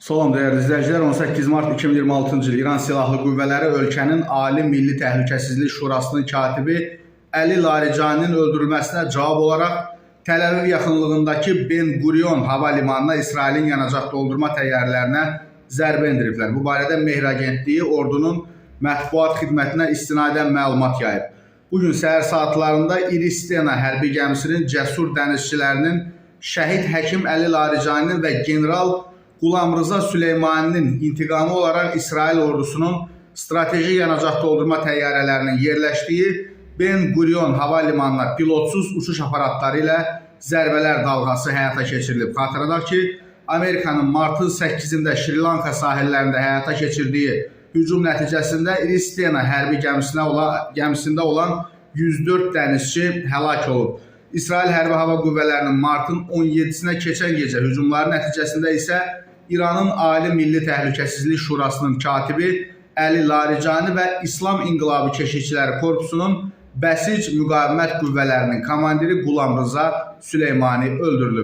Salam dəyərli izləyicilər, 18 mart 2026-cı il İran Silahlı Qüvvələri ölkənin Ali Milli Təhlükəsizlik Şurasının katibi Əli Laricaninin öldürülməsinə cavab olaraq Təl-Əviv yaxınlığındakı Ben Gurion hava limanına İsrailin yanacaq doldurma təyyarələrinə zərbə endiriblər. Bu barədə Mehr Agentliyi ordunun mətbuat xidmətinə istinadən məlumat yayıb. Bugün səhər saatlarında İri Stena hərbi gəmisinin cəsur dənizçilərinin şəhid həkim Əli Laricaninin və general Qulam Rıza Süleymaninin intiqamı olaraq İsrail ordusunun strateji yanacaq doldurma təyyarələrinin yerləşdiyi Ben Gurion hava limanına pilotsuz uçuş aparatları ilə zərbələr dalğası həyata keçirilib. Xatırladaq ki, Amerikanın martın 8-də Şri Lanka sahillərində həyata keçirdiyi hücum nəticəsində İri Stena hərbi gəmisində olan 104 dənizçi həlak olub. İsrail Hərbi Hava Qüvvələrinin martın 17-sinə keçən gecə hücumları nəticəsində isə İranın Ali Milli Təhlükəsizlik Şurasının katibi Əli Laricani və İslam İnqilabı Keşikçiləri Korpusunun Bəsic Müqavimət Qüvvələrinin komandiri Qulam Rıza Süleymani öldürülüb.